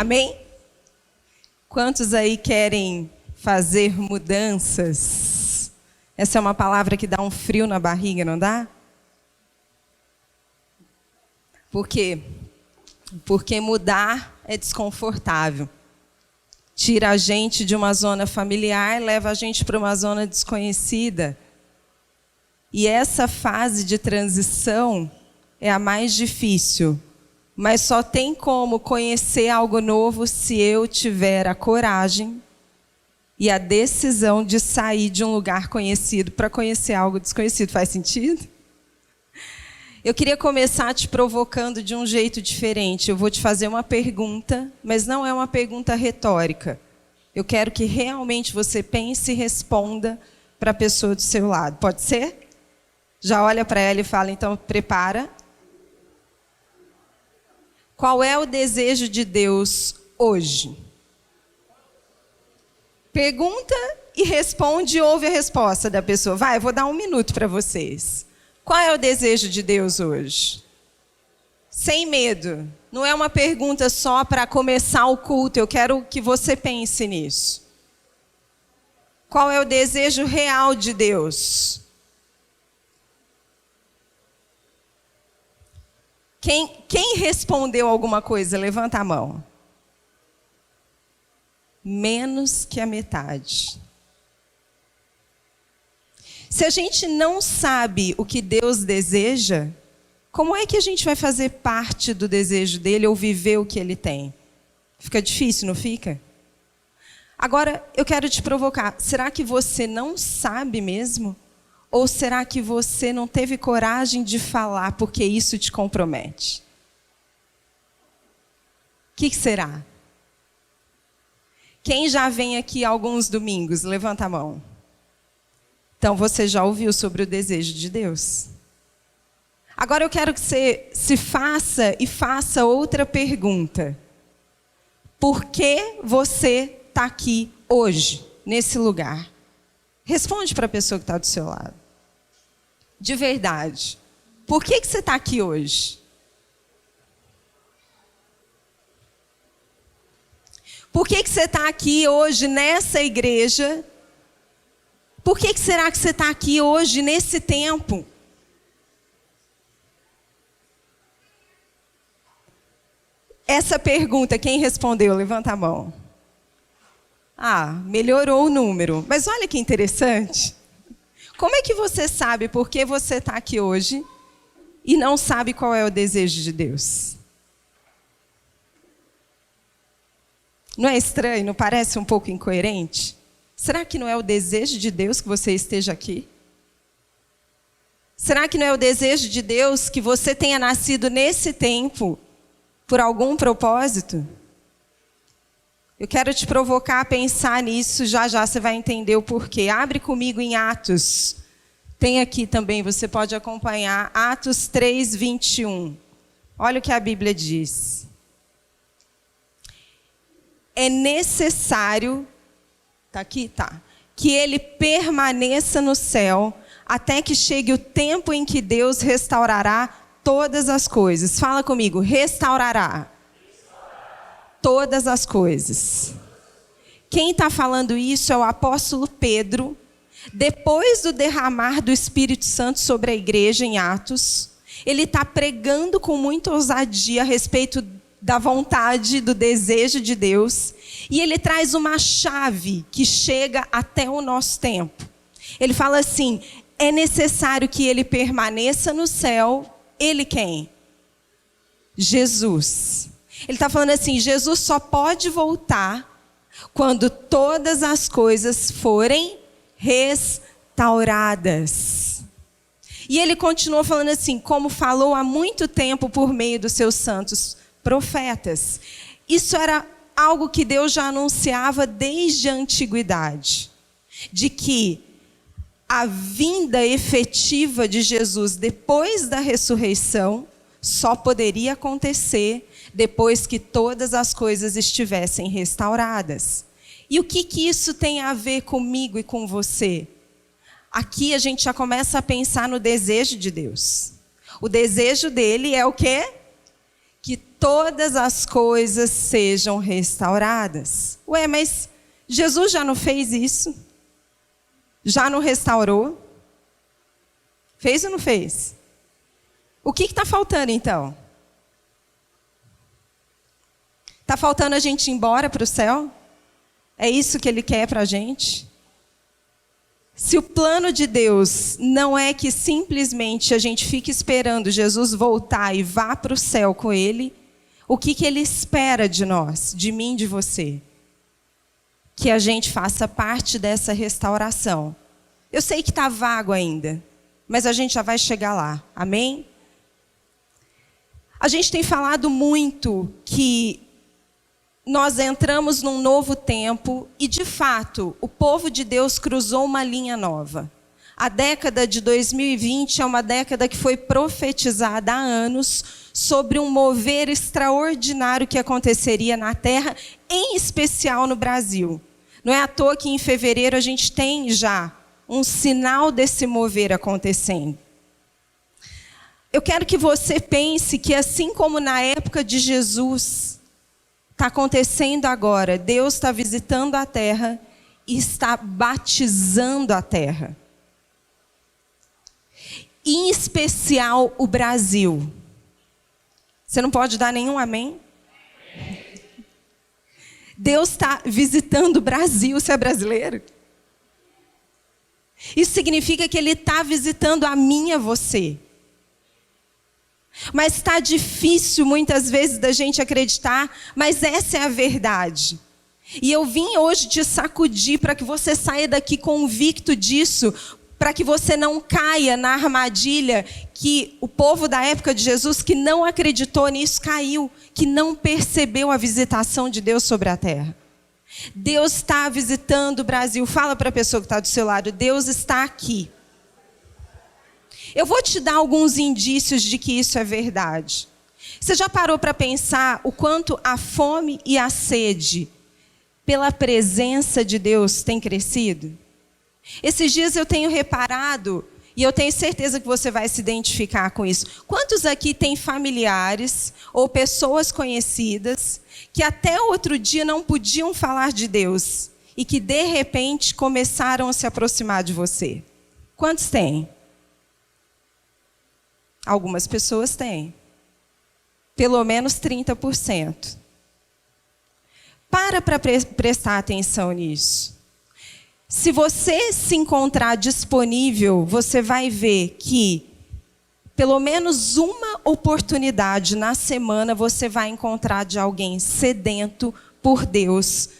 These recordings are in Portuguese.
Amém? Quantos aí querem fazer mudanças? Essa é uma palavra que dá um frio na barriga, não dá? Por quê? Porque mudar é desconfortável. Tira a gente de uma zona familiar, leva a gente para uma zona desconhecida. E essa fase de transição é a mais difícil. Mas só tem como conhecer algo novo se eu tiver a coragem e a decisão de sair de um lugar conhecido para conhecer algo desconhecido. Faz sentido? Eu queria começar te provocando de um jeito diferente. Eu vou te fazer uma pergunta, mas não é uma pergunta retórica. Eu quero que realmente você pense e responda para a pessoa do seu lado. Pode ser? Já olha para ela e fala, então, prepara. Qual é o desejo de Deus hoje? Pergunta e responde e ouve a resposta da pessoa. Vai, eu vou dar 1 minuto para vocês. Qual é o desejo de Deus hoje? Sem medo. Não é uma pergunta só para começar o culto. Eu quero que você pense nisso. Qual é o desejo real de Deus? Quem respondeu alguma coisa? Levanta a mão. Menos que a metade. Se a gente não sabe o que Deus deseja, como é que a gente vai fazer parte do desejo dele ou viver o que ele tem? Fica difícil, não fica? Agora, eu quero te provocar. Será que você não sabe mesmo? Ou será que você não teve coragem de falar porque isso te compromete? O que será? Quem já vem aqui alguns domingos? Levanta a mão. Então você já ouviu sobre o desejo de Deus? Agora eu quero que você se faça e faça outra pergunta. Por que você está aqui hoje, nesse lugar? Responde para a pessoa que está do seu lado. De verdade. Por que você está aqui hoje? Por que você está aqui hoje nessa igreja? Por que será que você está aqui hoje nesse tempo? Essa pergunta, quem respondeu? Levanta a mão. Melhorou o número. Mas olha que interessante. Como é que você sabe por que você está aqui hoje e não sabe qual é o desejo de Deus? Não é estranho? Não parece um pouco incoerente? Será que não é o desejo de Deus que você esteja aqui? Será que não é o desejo de Deus que você tenha nascido nesse tempo por algum propósito? Eu quero te provocar a pensar nisso, já você vai entender o porquê. Abre comigo em Atos. Tem aqui também, você pode acompanhar. Atos 3, 21. Olha o que a Bíblia diz. É necessário, está aqui? Tá. Que ele permaneça no céu até que chegue o tempo em que Deus restaurará todas as coisas. Fala comigo, restaurará. Todas as coisas. Quem está falando isso é o apóstolo Pedro. Depois do derramar do Espírito Santo sobre a igreja em Atos, ele está pregando com muita ousadia a respeito da vontade, do desejo de Deus. E ele traz uma chave que chega até o nosso tempo. Ele fala assim, é necessário que ele permaneça no céu. Ele quem? Jesus. Ele está falando assim, Jesus só pode voltar quando todas as coisas forem restauradas. E ele continua falando assim, como falou há muito tempo por meio dos seus santos profetas. Isso era algo que Deus já anunciava desde a antiguidade. De que a vinda efetiva de Jesus depois da ressurreição só poderia acontecer depois que todas as coisas estivessem restauradas. E o que isso tem a ver comigo e com você? Aqui a gente já começa a pensar no desejo de Deus. O desejo dele é o quê? Que todas as coisas sejam restauradas. Ué, mas Jesus já não fez isso? Já não restaurou? Fez ou não fez? O que está faltando então? Está faltando a gente ir embora para o céu? É isso que Ele quer para a gente? Se o plano de Deus não é que simplesmente a gente fique esperando Jesus voltar e vá para o céu com Ele, o que Ele espera de nós, de mim, de você? Que a gente faça parte dessa restauração. Eu sei que está vago ainda, mas a gente já vai chegar lá. Amém? A gente tem falado muito que nós entramos num novo tempo e, de fato, o povo de Deus cruzou uma linha nova. A década de 2020 é uma década que foi profetizada há anos sobre um mover extraordinário que aconteceria na Terra, em especial no Brasil. Não é à toa que em fevereiro a gente tem já um sinal desse mover acontecendo. Eu quero que você pense que, assim como na época de Jesus, está acontecendo agora, Deus está visitando a terra e está batizando a terra. Em especial o Brasil. Você não pode dar nenhum amém? Deus está visitando o Brasil, você é brasileiro? Isso significa que Ele está visitando a mim e a você. Mas está difícil muitas vezes da gente acreditar, mas essa é a verdade. E eu vim hoje te sacudir para que você saia daqui convicto disso, para que você não caia na armadilha que o povo da época de Jesus, que não acreditou nisso, caiu, que não percebeu a visitação de Deus sobre a terra. Deus está visitando o Brasil. Fala para a pessoa que está do seu lado, Deus está aqui. Eu vou te dar alguns indícios de que isso é verdade. Você já parou para pensar o quanto a fome e a sede pela presença de Deus tem crescido? Esses dias eu tenho reparado, e eu tenho certeza que você vai se identificar com isso. Quantos aqui têm familiares ou pessoas conhecidas que até outro dia não podiam falar de Deus e que de repente começaram a se aproximar de você? Quantos têm? Algumas pessoas têm. Pelo menos 30%. Para prestar atenção nisso. Se você se encontrar disponível, você vai ver que pelo menos uma oportunidade na semana você vai encontrar de alguém sedento por Deus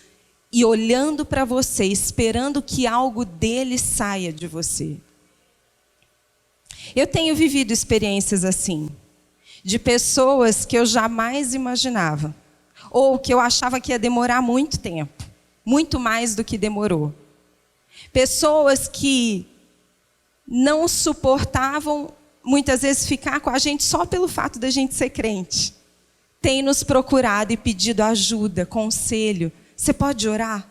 e olhando para você, esperando que algo dele saia de você. Eu tenho vivido experiências assim, de pessoas que eu jamais imaginava, ou que eu achava que ia demorar muito tempo, muito mais do que demorou. Pessoas que não suportavam, muitas vezes, ficar com a gente só pelo fato da gente ser crente. Têm nos procurado e pedido ajuda, conselho. Você pode orar?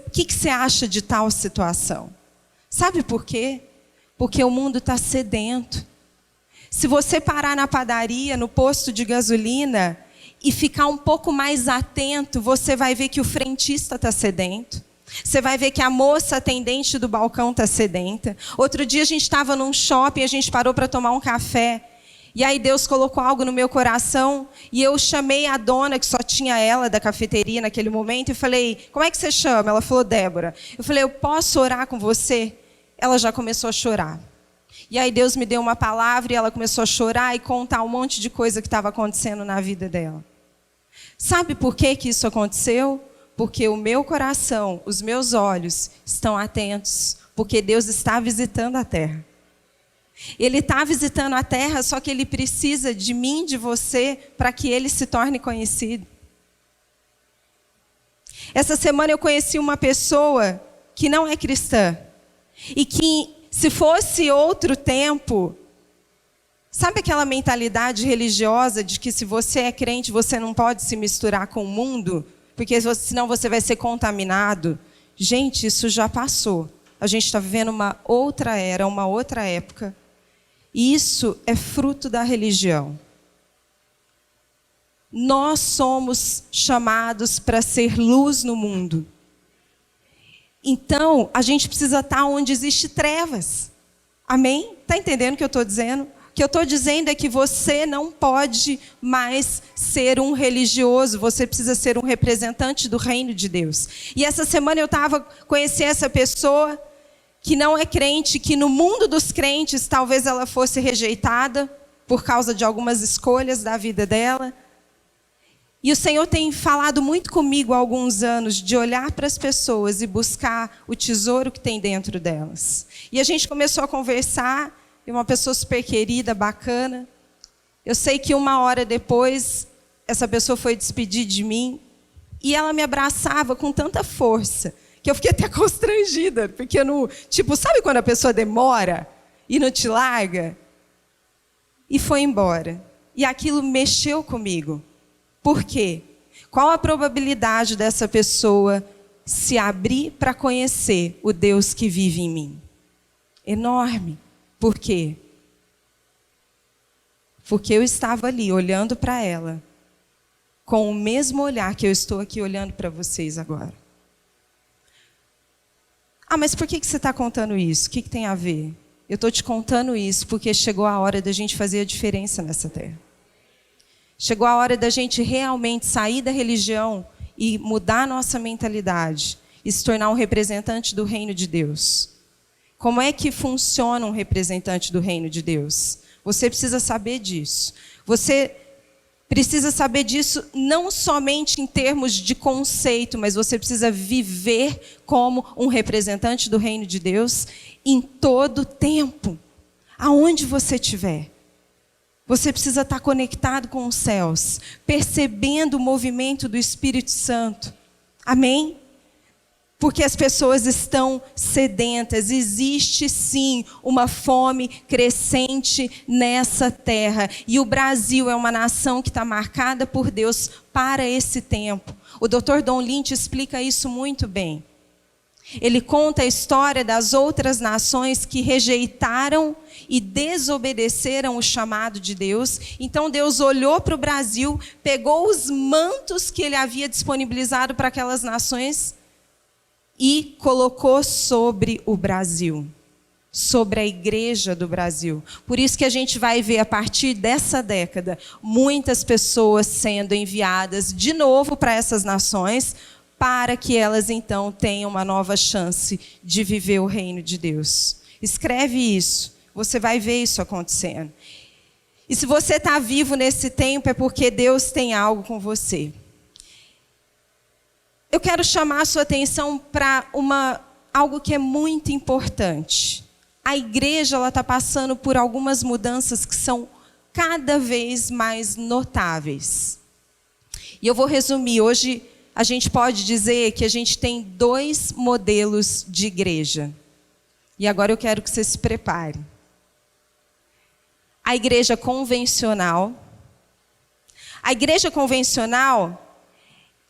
O que você acha de tal situação? Sabe por quê? Porque o mundo está sedento. Se você parar na padaria, no posto de gasolina, e ficar um pouco mais atento, você vai ver que o frentista está sedento. Você vai ver que a moça atendente do balcão está sedenta. Outro dia a gente estava num shopping, a gente parou para tomar um café. E aí Deus colocou algo no meu coração. E eu chamei a dona, que só tinha ela da cafeteria naquele momento, e falei, como é que você chama? Ela falou, Débora. Eu falei, eu posso orar com você? Ela já começou a chorar. E aí Deus me deu uma palavra e ela começou a chorar e contar um monte de coisa que estava acontecendo na vida dela. Sabe por que isso aconteceu? Porque o meu coração, os meus olhos estão atentos, porque Deus está visitando a terra. Ele está visitando a terra, só que Ele precisa de mim, de você, para que Ele se torne conhecido. Essa semana eu conheci uma pessoa que não é cristã, e que, se fosse outro tempo, sabe aquela mentalidade religiosa de que se você é crente, você não pode se misturar com o mundo, porque senão você vai ser contaminado? Gente, isso já passou. A gente está vivendo uma outra era, uma outra época. E isso é fruto da religião. Nós somos chamados para ser luz no mundo. Então, a gente precisa estar onde existe trevas. Amém? Está entendendo o que eu estou dizendo? O que eu estou dizendo é que você não pode mais ser um religioso, você precisa ser um representante do reino de Deus. E essa semana eu estava conhecendo essa pessoa que não é crente, que no mundo dos crentes talvez ela fosse rejeitada por causa de algumas escolhas da vida dela. E o Senhor tem falado muito comigo há alguns anos de olhar para as pessoas e buscar o tesouro que tem dentro delas. E a gente começou a conversar, e uma pessoa super querida, bacana. Eu sei que 1 hora depois, essa pessoa foi despedir de mim, e ela me abraçava com tanta força, que eu fiquei até constrangida, porque eu não... Tipo, sabe quando a pessoa demora e não te larga? E foi embora. E aquilo mexeu comigo. Por quê? Qual a probabilidade dessa pessoa se abrir para conhecer o Deus que vive em mim? Enorme. Por quê? Porque eu estava ali olhando para ela com o mesmo olhar que eu estou aqui olhando para vocês agora. Ah, mas por que você está contando isso? O que tem a ver? Eu estou te contando isso porque chegou a hora da gente fazer a diferença nessa terra. Chegou a hora da gente realmente sair da religião e mudar a nossa mentalidade e se tornar um representante do reino de Deus. Como é que funciona um representante do reino de Deus? Você precisa saber disso. Você precisa saber disso não somente em termos de conceito, mas você precisa viver como um representante do reino de Deus em todo tempo, aonde você estiver. Você precisa estar conectado com os céus, percebendo o movimento do Espírito Santo. Amém? Porque as pessoas estão sedentas. Existe sim uma fome crescente nessa terra. E o Brasil é uma nação que está marcada por Deus para esse tempo. O Dr. Don Lynch explica isso muito bem. Ele conta a história das outras nações que rejeitaram e desobedeceram o chamado de Deus. Então Deus olhou para o Brasil, pegou os mantos que ele havia disponibilizado para aquelas nações e colocou sobre o Brasil, sobre a igreja do Brasil. Por isso que a gente vai ver a partir dessa década muitas pessoas sendo enviadas de novo para essas nações, para que elas então tenham uma nova chance de viver o reino de Deus. Escreve isso, você vai ver isso acontecendo. E se você está vivo nesse tempo é porque Deus tem algo com você. Eu quero chamar a sua atenção para algo que é muito importante. A igreja está passando por algumas mudanças que são cada vez mais notáveis. E eu vou resumir. Hoje a gente pode dizer que a gente tem 2 modelos de igreja. E agora eu quero que você se prepare. A igreja convencional. A igreja convencional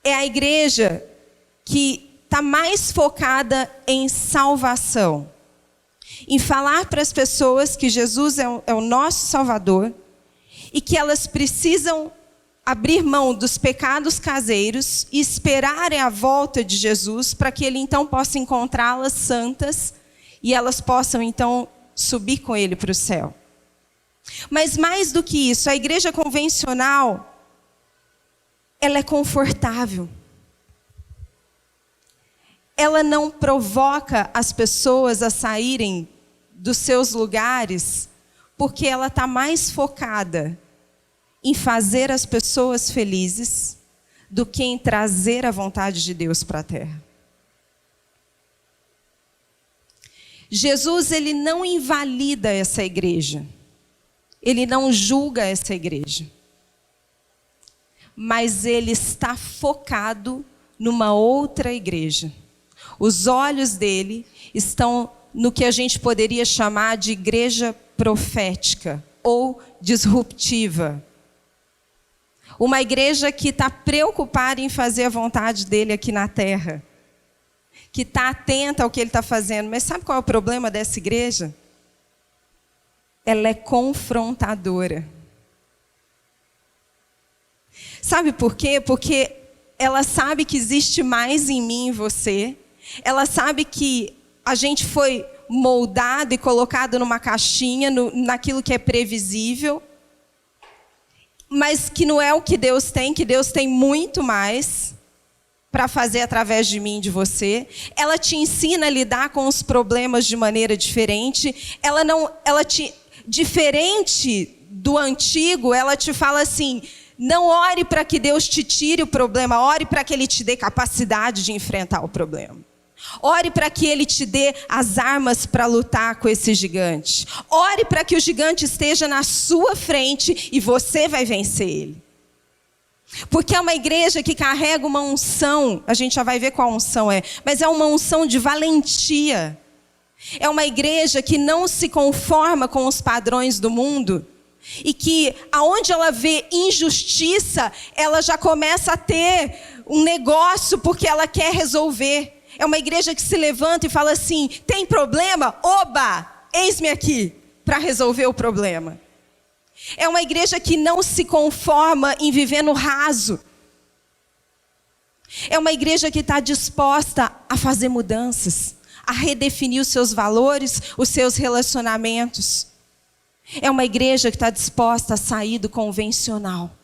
é a igreja que está mais focada em salvação. Em falar para as pessoas que Jesus é o nosso Salvador e que elas precisam abrir mão dos pecados caseiros e esperarem a volta de Jesus para que Ele então possa encontrá-las santas e elas possam então subir com Ele para o céu. Mas mais do que isso, a igreja convencional, ela é confortável. Ela não provoca as pessoas a saírem dos seus lugares porque ela está mais focada em fazer as pessoas felizes do que em trazer a vontade de Deus para a terra. Jesus, ele não invalida essa igreja. Ele não julga essa igreja. Mas ele está focado numa outra igreja. Os olhos dele estão no que a gente poderia chamar de igreja profética ou disruptiva. Uma igreja que está preocupada em fazer a vontade dele aqui na terra. Que está atenta ao que ele está fazendo. Mas sabe qual é o problema dessa igreja? Ela é confrontadora. Sabe por quê? Porque ela sabe que existe mais em mim e você. Ela sabe que a gente foi moldado e colocado numa caixinha, naquilo que é previsível. Mas que não é o que Deus tem muito mais para fazer através de mim e de você. Ela te ensina a lidar com os problemas de maneira diferente. Diferente do antigo, ela te fala assim: não ore para que Deus te tire o problema, ore para que Ele te dê capacidade de enfrentar o problema. Ore para que Ele te dê as armas para lutar com esse gigante. Ore para que o gigante esteja na sua frente e você vai vencer ele. Porque é uma igreja que carrega uma unção, a gente já vai ver qual unção é, mas é uma unção de valentia. É uma igreja que não se conforma com os padrões do mundo. E que, aonde ela vê injustiça, ela já começa a ter um negócio porque ela quer resolver. É uma igreja que se levanta e fala assim: tem problema? Oba! Eis-me aqui para resolver o problema. É uma igreja que não se conforma em viver no raso. É uma igreja que está disposta a fazer mudanças, a redefinir os seus valores, os seus relacionamentos. É uma igreja que está disposta a sair do convencional.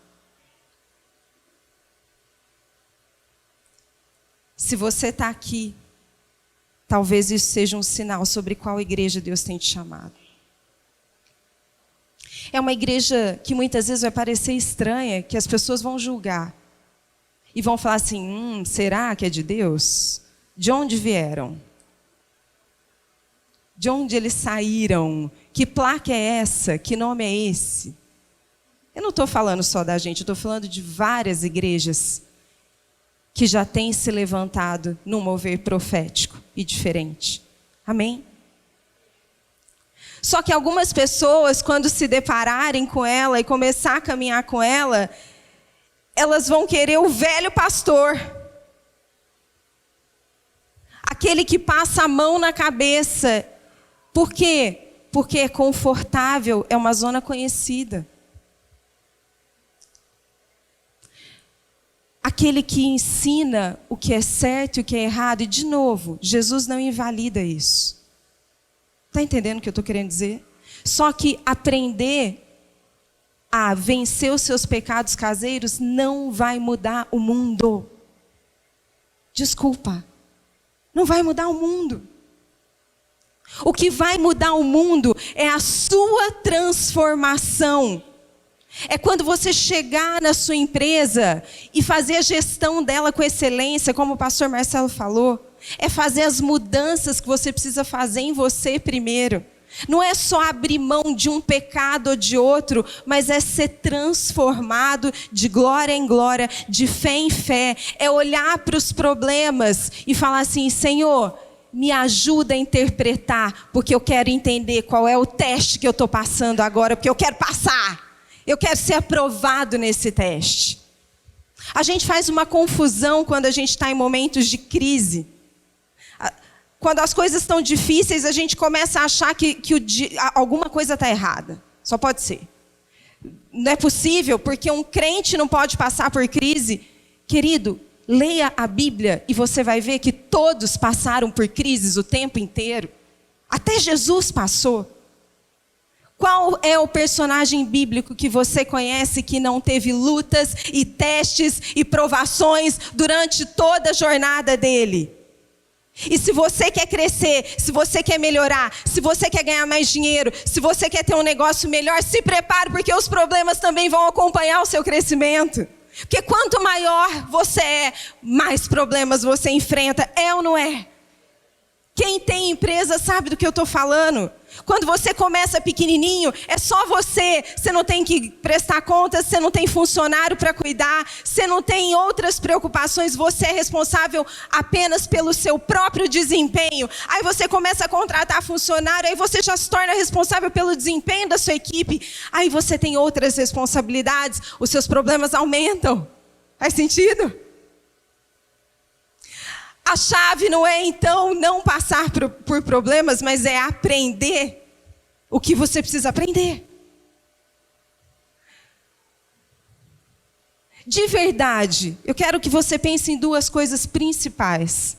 Se você está aqui, talvez isso seja um sinal sobre qual igreja Deus tem te chamado. É uma igreja que muitas vezes vai parecer estranha, que as pessoas vão julgar. E vão falar assim: será que é de Deus? De onde vieram? De onde eles saíram? Que placa é essa? Que nome é esse? Eu não estou falando só da gente, eu estou falando de várias igrejas que já têm se levantado num mover profético e diferente. Amém? Só que algumas pessoas, quando se depararem com ela e começar a caminhar com ela, elas vão querer o velho pastor. Aquele que passa a mão na cabeça. Por quê? Porque é confortável, é uma zona conhecida. Aquele que ensina o que é certo e o que é errado. E, de novo, Jesus não invalida isso. Está entendendo o que eu estou querendo dizer? Só que aprender a vencer os seus pecados caseiros não vai mudar o mundo. Desculpa. Não vai mudar o mundo. O que vai mudar o mundo é a sua transformação. É quando você chegar na sua empresa e fazer a gestão dela com excelência, como o pastor Marcelo falou. É fazer as mudanças que você precisa fazer em você primeiro. Não é só abrir mão de um pecado ou de outro, mas é ser transformado de glória em glória, de fé em fé. É olhar para os problemas e falar assim: Senhor, me ajuda a interpretar, porque eu quero entender qual é o teste que eu estou passando agora, porque eu quero passar. Eu quero ser aprovado nesse teste. A gente faz uma confusão quando a gente está em momentos de crise. Quando as coisas estão difíceis, a gente começa a achar que alguma coisa está errada. Só pode ser. Não é possível, porque um crente não pode passar por crise. Querido, leia a Bíblia e você vai ver que todos passaram por crises o tempo inteiro. Até Jesus passou. Qual é o personagem bíblico que você conhece que não teve lutas e testes e provações durante toda a jornada dele? E se você quer crescer, se você quer melhorar, se você quer ganhar mais dinheiro, se você quer ter um negócio melhor, se prepare, porque os problemas também vão acompanhar o seu crescimento. Porque quanto maior você é, mais problemas você enfrenta. É ou não é? Quem tem empresa sabe do que eu estou falando. Quando você começa pequenininho, é só você. Você não tem que prestar contas, você não tem funcionário para cuidar, você não tem outras preocupações, você é responsável apenas pelo seu próprio desempenho. Aí você começa a contratar funcionário, aí você já se torna responsável pelo desempenho da sua equipe. Aí você tem outras responsabilidades, os seus problemas aumentam. Faz sentido? A chave não é, então, não passar por problemas, mas é aprender o que você precisa aprender. De verdade, eu quero que você pense em duas coisas principais.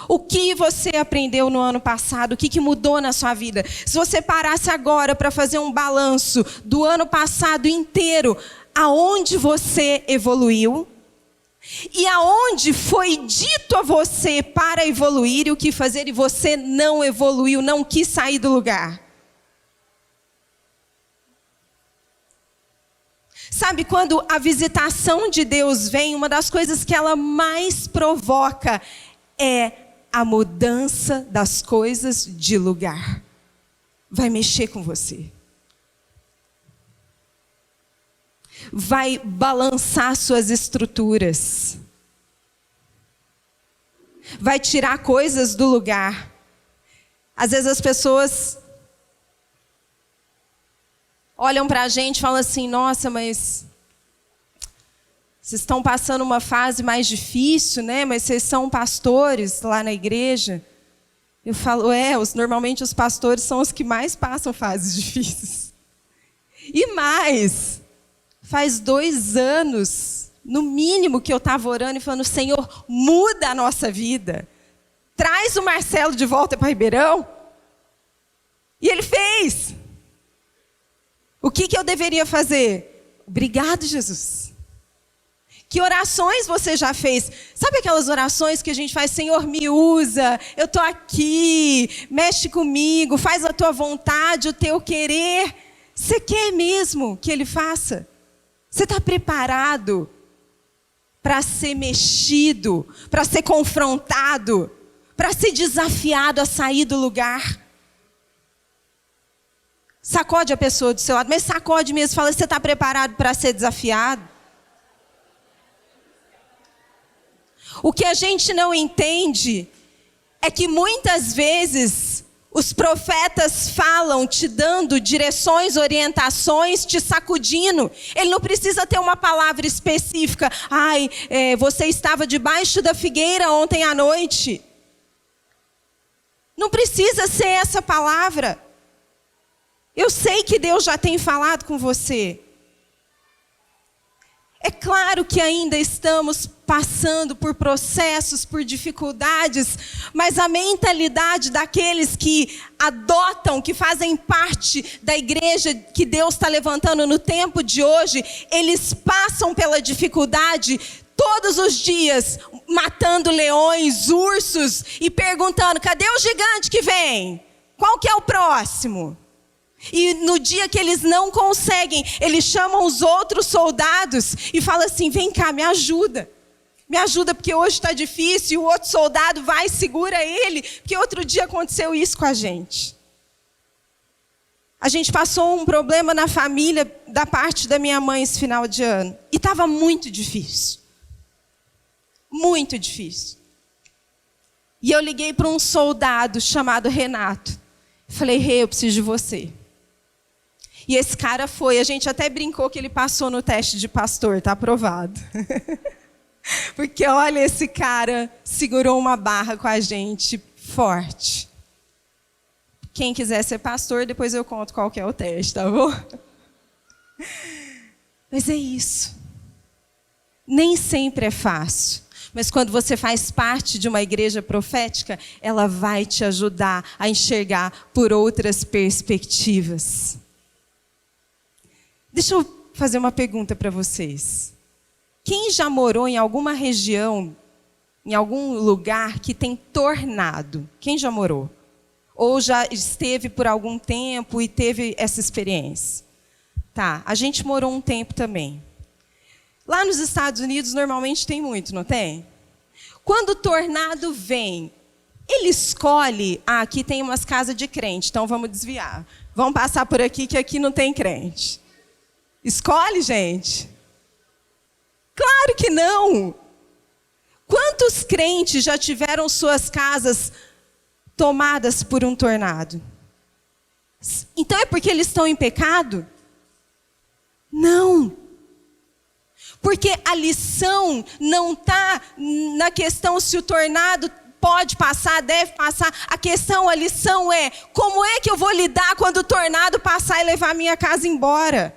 O que você aprendeu no ano passado? O que mudou na sua vida? Se você parasse agora para fazer um balanço do ano passado inteiro, aonde você evoluiu? E aonde foi dito a você para evoluir e o que fazer e você não evoluiu, não quis sair do lugar? Sabe, quando a visitação de Deus vem, uma das coisas que ela mais provoca é a mudança das coisas de lugar. Vai mexer com você. Vai balançar suas estruturas. Vai tirar coisas do lugar. Às vezes as pessoas olham para a gente e falam assim, nossa, mas vocês estão passando uma fase mais difícil, né? Mas vocês são pastores lá na igreja. Eu falo, normalmente os pastores são os que mais passam fases difíceis. E mais, faz 2 anos, no mínimo, que eu estava orando e falando, Senhor, muda a nossa vida. Traz o Marcelo de volta para Ribeirão. E ele fez. O que eu deveria fazer? Obrigado, Jesus. Que orações você já fez? Sabe aquelas orações que a gente faz? Senhor, me usa, eu estou aqui, mexe comigo, faz a tua vontade, o teu querer. Você quer mesmo que Ele faça? Você está preparado para ser mexido, para ser confrontado, para ser desafiado a sair do lugar? Sacode a pessoa do seu lado, mas sacode mesmo, fala, você está preparado para ser desafiado? O que a gente não entende é que muitas vezes os profetas falam te dando direções, orientações, te sacudindo. Ele não precisa ter uma palavra específica. Você estava debaixo da figueira ontem à noite. Não precisa ser essa palavra. Eu sei que Deus já tem falado com você. É claro que ainda estamos passando por processos, por dificuldades, mas a mentalidade daqueles que adotam, que fazem parte da igreja que Deus está levantando no tempo de hoje, eles passam pela dificuldade todos os dias, matando leões, ursos e perguntando, cadê o gigante que vem? Qual que é o próximo? E no dia que eles não conseguem, eles chamam os outros soldados e falam assim, vem cá, me ajuda. Me ajuda porque hoje está difícil. E o outro soldado vai e segura ele, porque outro dia aconteceu isso com a gente. A gente passou um problema na família da parte da minha mãe esse final de ano. E estava muito difícil. Muito difícil. E eu liguei para um soldado chamado Renato. Falei, Rei, eu preciso de você. E esse cara foi, a gente até brincou que ele passou no teste de pastor, tá aprovado. Porque olha, esse cara segurou uma barra com a gente forte. Quem quiser ser pastor, depois eu conto qual que é o teste, tá bom? Mas é isso. Nem sempre é fácil. Mas quando você faz parte de uma igreja profética, ela vai te ajudar a enxergar por outras perspectivas. Deixa eu fazer uma pergunta para vocês. Quem já morou em alguma região, em algum lugar que tem tornado? Quem já morou? Ou já esteve por algum tempo e teve essa experiência? Tá, a gente morou um tempo também. Lá nos Estados Unidos normalmente tem muito, não tem? Quando o tornado vem, ele escolhe, aqui tem umas casas de crente, então vamos desviar. Vamos passar por aqui que aqui não tem crente. Escolhe, gente? Claro que não. Quantos crentes já tiveram suas casas tomadas por um tornado? Então é porque eles estão em pecado? Não. Porque a lição não está na questão se o tornado pode passar, deve passar. A lição é, como é que eu vou lidar quando o tornado passar e levar minha casa embora?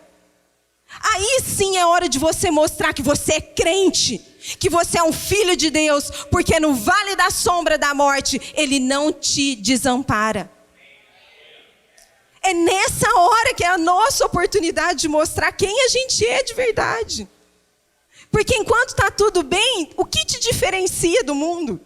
Aí sim é hora de você mostrar que você é crente, que você é um filho de Deus, porque no vale da sombra da morte, Ele não te desampara. É nessa hora que é a nossa oportunidade de mostrar quem a gente é de verdade. Porque enquanto está tudo bem, o que te diferencia do mundo?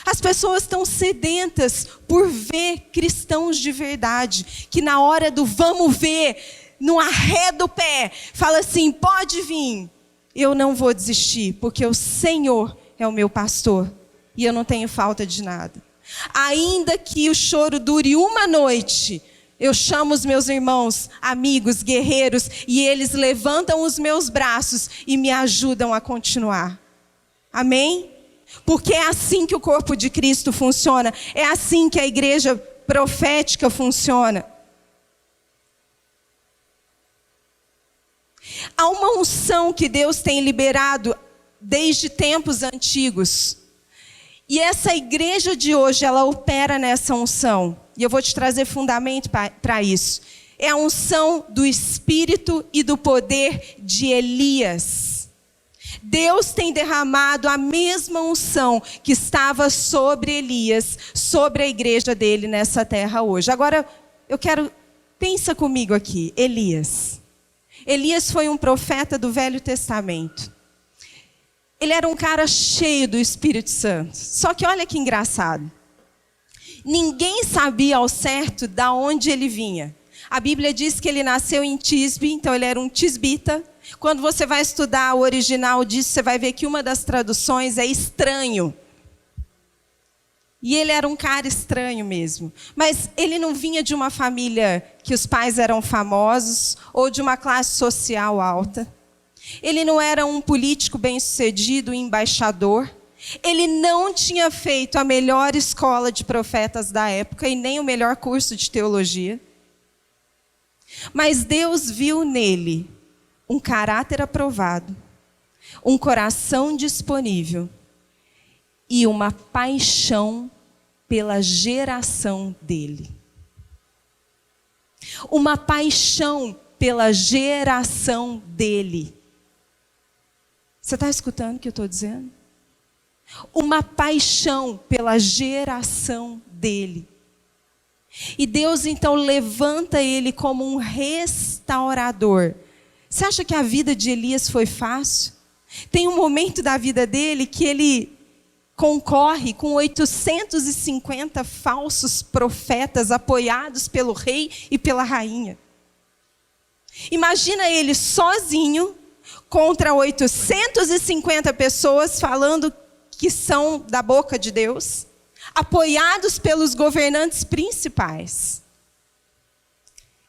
As pessoas estão sedentas por ver cristãos de verdade, que na hora do vamos ver, no arré do pé, fala assim, pode vir, eu não vou desistir, porque o Senhor é o meu pastor, e eu não tenho falta de nada. Ainda que o choro dure uma noite, eu chamo os meus irmãos, amigos, guerreiros, e eles levantam os meus braços e me ajudam a continuar. Amém? Porque é assim que o corpo de Cristo funciona. É assim que a igreja profética funciona. Há uma unção que Deus tem liberado desde tempos antigos. E essa igreja de hoje, ela opera nessa unção. E eu vou te trazer fundamento para isso. É a unção do espírito e do poder de Elias. Deus tem derramado a mesma unção que estava sobre Elias, sobre a igreja dele nessa terra hoje. Agora, pensa comigo aqui, Elias. Elias foi um profeta do Velho Testamento. Ele era um cara cheio do Espírito Santo. Só que olha que engraçado. Ninguém sabia ao certo de onde ele vinha. A Bíblia diz que ele nasceu em Tisbe, então ele era um tisbita. Quando você vai estudar o original disso, você vai ver que uma das traduções é estranho. E ele era um cara estranho mesmo. Mas ele não vinha de uma família que os pais eram famosos ou de uma classe social alta. Ele não era um político bem-sucedido, embaixador. Ele não tinha feito a melhor escola de profetas da época e nem o melhor curso de teologia. Mas Deus viu nele um caráter aprovado, um coração disponível e uma paixão pela geração dele. Uma paixão pela geração dele. Você está escutando o que eu estou dizendo? Uma paixão pela geração dele. E Deus então levanta ele como um restaurador. Você acha que a vida de Elias foi fácil? Tem um momento da vida dele que ele concorre com 850 falsos profetas apoiados pelo rei e pela rainha. Imagina ele sozinho contra 850 pessoas falando que são da boca de Deus, apoiados pelos governantes principais.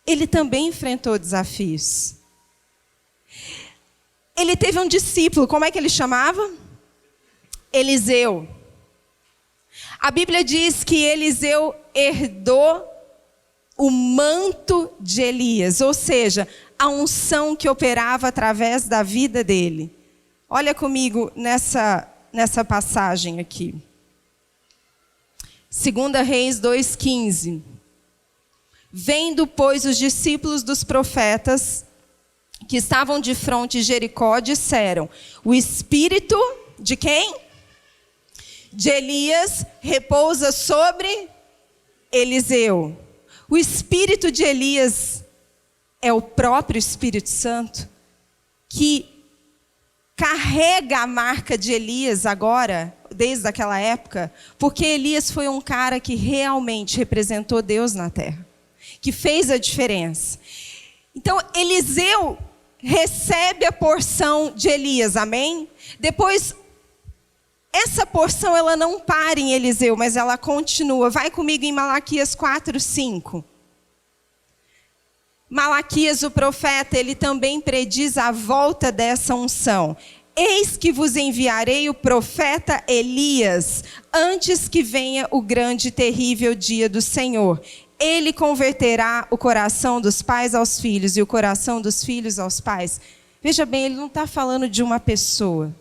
Ele também enfrentou desafios. Ele teve um discípulo, como é que ele chamava? Eliseu. A Bíblia diz que Eliseu herdou o manto de Elias, ou seja, a unção que operava através da vida dele. Olha comigo nessa passagem aqui. 2 Reis 2,15. Vendo, pois, os discípulos dos profetas que estavam de fronte de Jericó, disseram: o espírito de quem? De Elias repousa sobre Eliseu. O espírito de Elias é o próprio Espírito Santo que carrega a marca de Elias agora, desde aquela época, porque Elias foi um cara que realmente representou Deus na terra, que fez a diferença. Então, Eliseu recebe a porção de Elias, amém? Depois, essa porção ela não para em Eliseu, mas ela continua. Vai comigo em Malaquias 4:5. Malaquias, o profeta, ele também prediz a volta dessa unção. Eis que vos enviarei o profeta Elias, antes que venha o grande e terrível dia do Senhor. Ele converterá o coração dos pais aos filhos e o coração dos filhos aos pais. Veja bem, ele não está falando de uma pessoa.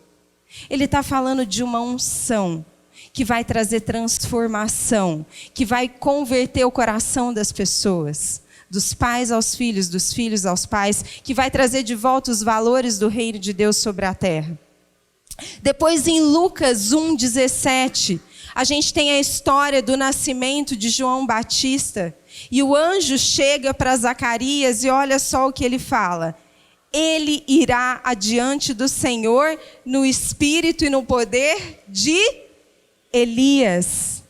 Ele está falando de uma unção que vai trazer transformação, que vai converter o coração das pessoas. dos pais aos filhos, dos filhos aos pais, que vai trazer de volta os valores do reino de Deus sobre a terra. Depois, em Lucas 1,17, a gente tem a história do nascimento de João Batista. E o anjo chega para Zacarias e olha só o que ele fala. Ele irá adiante do Senhor no espírito e no poder de Elias.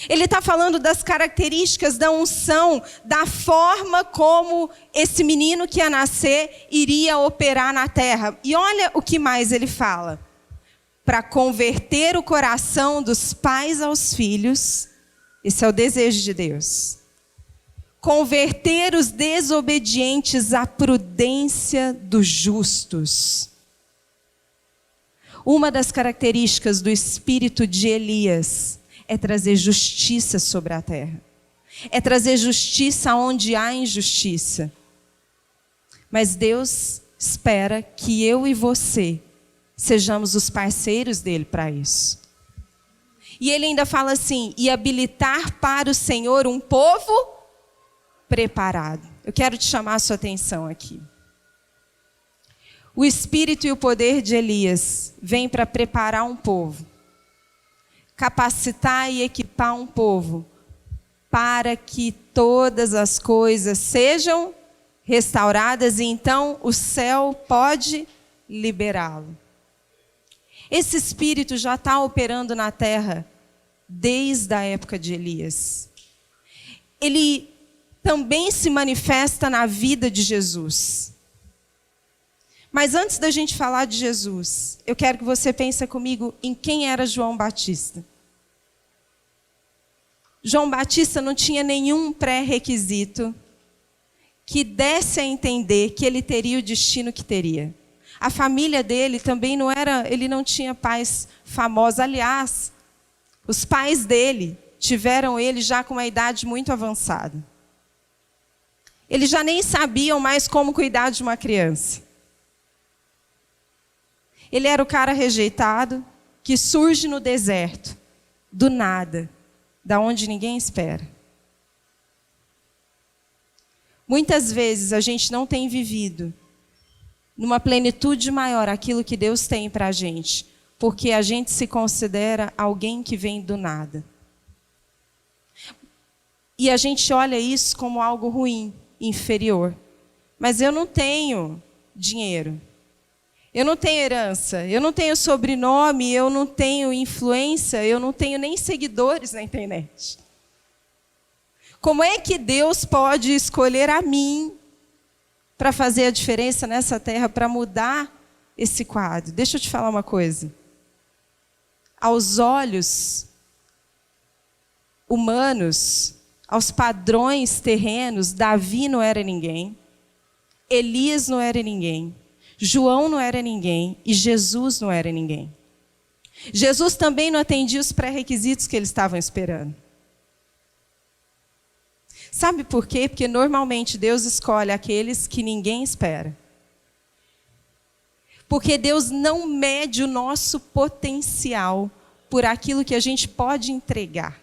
Ele está falando das características da unção, da forma como esse menino que ia nascer iria operar na terra. E olha o que mais ele fala. Para converter o coração dos pais aos filhos, esse é o desejo de Deus. Converter os desobedientes à prudência dos justos. Uma das características do espírito de Elias é trazer justiça sobre a terra. É trazer justiça onde há injustiça. Mas Deus espera que eu e você sejamos os parceiros dele para isso. E ele ainda fala assim, e habilitar para o Senhor um povo preparado. Eu quero te chamar a sua atenção aqui. O espírito e o poder de Elias vem para preparar um povo, capacitar e equipar um povo, para que todas as coisas sejam restauradas e então o céu pode liberá-lo. Esse espírito já está operando na terra desde a época de Elias. Ele também se manifesta na vida de Jesus. Mas antes da gente falar de Jesus, eu quero que você pense comigo em quem era João Batista. João Batista não tinha nenhum pré-requisito que desse a entender que ele teria o destino que teria. A família dele também não era, ele não tinha pais famosos. Aliás, os pais dele tiveram ele já com uma idade muito avançada. Eles já nem sabiam mais como cuidar de uma criança. Ele era o cara rejeitado que surge no deserto, do nada, da onde ninguém espera. Muitas vezes a gente não tem vivido numa plenitude maior aquilo que Deus tem para a gente, porque a gente se considera alguém que vem do nada. E a gente olha isso como algo ruim, inferior. Mas eu não tenho dinheiro, eu não tenho herança, eu não tenho sobrenome, eu não tenho influência, eu não tenho nem seguidores na internet. Como é que Deus pode escolher a mim para fazer a diferença nessa terra, para mudar esse quadro? Deixa eu te falar uma coisa. Aos olhos humanos, aos padrões terrenos, Davi não era ninguém, Elias não era ninguém, João não era ninguém e Jesus não era ninguém. Jesus também não atendia os pré-requisitos que eles estavam esperando. Sabe por quê? Porque normalmente Deus escolhe aqueles que ninguém espera. Porque Deus não mede o nosso potencial por aquilo que a gente pode entregar,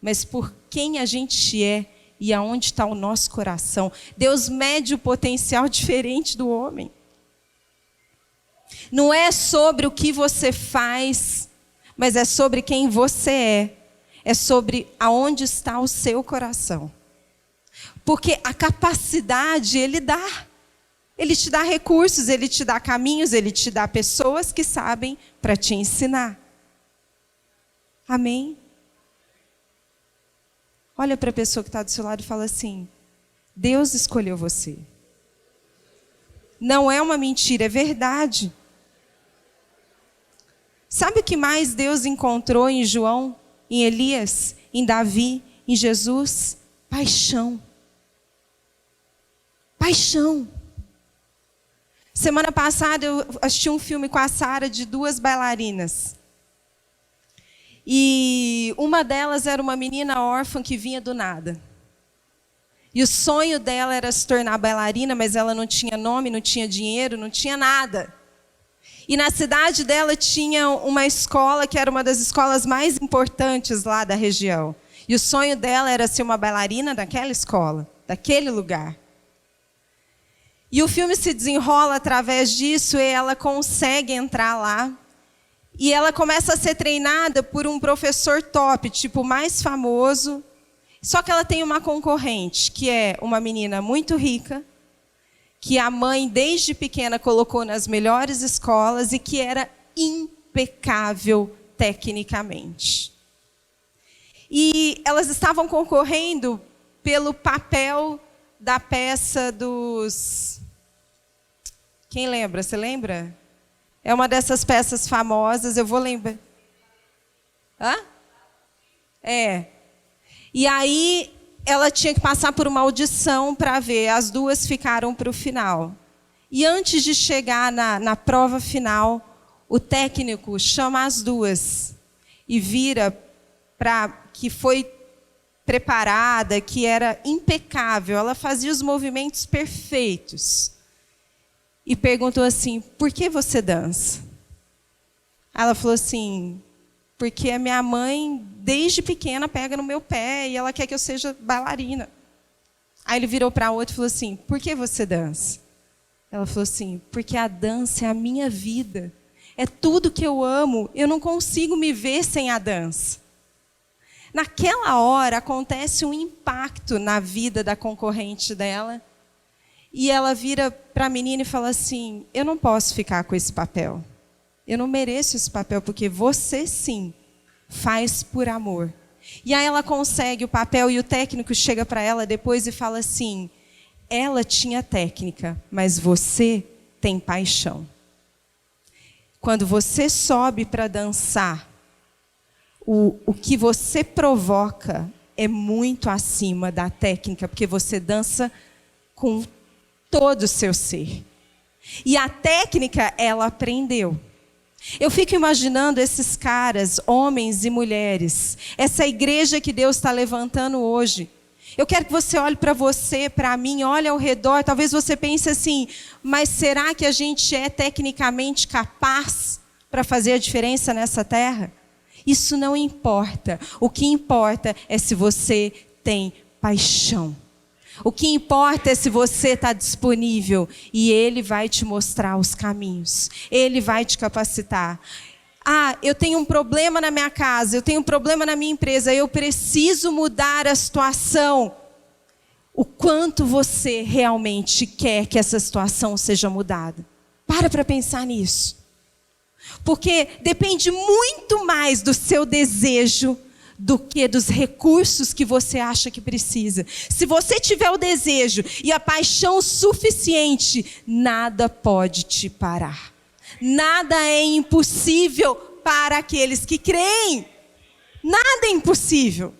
mas por quem a gente é e aonde está o nosso coração. Deus mede o potencial diferente do homem. Não é sobre o que você faz, mas é sobre quem você é. É sobre aonde está o seu coração. Porque a capacidade Ele dá. Ele te dá recursos, Ele te dá caminhos, Ele te dá pessoas que sabem para te ensinar. Amém? Olha para a pessoa que está do seu lado e fala assim: Deus escolheu você. Não é uma mentira, é verdade. Sabe o que mais Deus encontrou em João, em Elias, em Davi, em Jesus? Paixão. Paixão. Semana passada eu assisti um filme com a Sara de 2 bailarinas. E uma delas era uma menina órfã que vinha do nada. E o sonho dela era se tornar bailarina, mas ela não tinha nome, não tinha dinheiro, não tinha nada. E na cidade dela tinha uma escola que era uma das escolas mais importantes lá da região. E o sonho dela era ser uma bailarina naquela escola. daquele lugar. E o filme se desenrola através disso, e ela consegue entrar lá. E ela começa a ser treinada por um professor top, tipo, mais famoso. Só que ela tem uma concorrente, que é uma menina muito rica, que a mãe, desde pequena, colocou nas melhores escolas e que era impecável tecnicamente. E elas estavam concorrendo pelo papel da peça dos... Quem lembra? Você lembra? É uma dessas peças famosas, eu vou lembrar. Hã? É. E aí ela tinha que passar por uma audição para ver. As duas ficaram para o final. E antes de chegar na prova final, o técnico chama as duas e vira para que foi preparada, que era impecável. Ela fazia os movimentos perfeitos. E perguntou assim, por que você dança? Ela falou assim, porque a minha mãe, desde pequena, pega no meu pé e ela quer que eu seja bailarina. Aí ele virou para a outra e falou assim, por que você dança? Ela falou assim, porque a dança é a minha vida. É tudo que eu amo, eu não consigo me ver sem a dança. Naquela hora, acontece um impacto na vida da concorrente dela. E ela vira para a menina e fala assim, eu não posso ficar com esse papel. Eu não mereço esse papel, porque você sim faz por amor. E aí ela consegue o papel e o técnico chega para ela depois e fala assim, ela tinha técnica, mas você tem paixão. Quando você sobe para dançar, o que você provoca é muito acima da técnica, porque você dança com todo o seu ser. E a técnica, ela aprendeu. Eu fico imaginando esses caras, homens e mulheres, essa igreja que Deus está levantando hoje. Eu quero que você olhe para você, para mim, olhe ao redor. Talvez você pense assim, mas será que a gente é tecnicamente capaz para fazer a diferença nessa terra? Isso não importa. O que importa é se você tem paixão. O que importa é se você está disponível e Ele vai te mostrar os caminhos. Ele vai te capacitar. Ah, eu tenho um problema na minha casa, eu tenho um problema na minha empresa, eu preciso mudar a situação. O quanto você realmente quer que essa situação seja mudada? Para pensar nisso. Porque depende muito mais do seu desejo do que dos recursos que você acha que precisa. Se você tiver o desejo e a paixão suficiente, nada pode te parar. Nada é impossível para aqueles que creem. Nada é impossível.